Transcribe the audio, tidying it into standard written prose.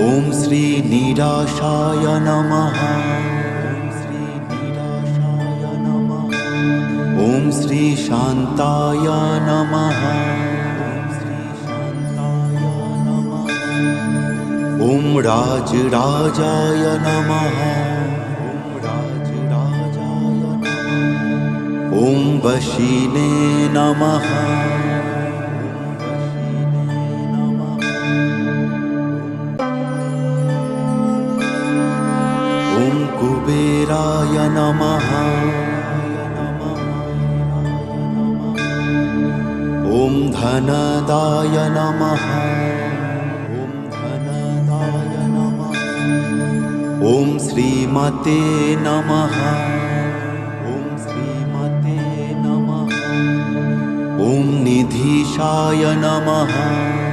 ॐ श्री निराशाय नमः। ॐ श्री शान्ताय नमः। ॐ राजराजाय नमः। ॐ वशिने नमः। ॐ कुबेराय नमः। ॐ धनदाय नमः। ॐ श्रीमते नमः। ॐ निधीशाय नमः।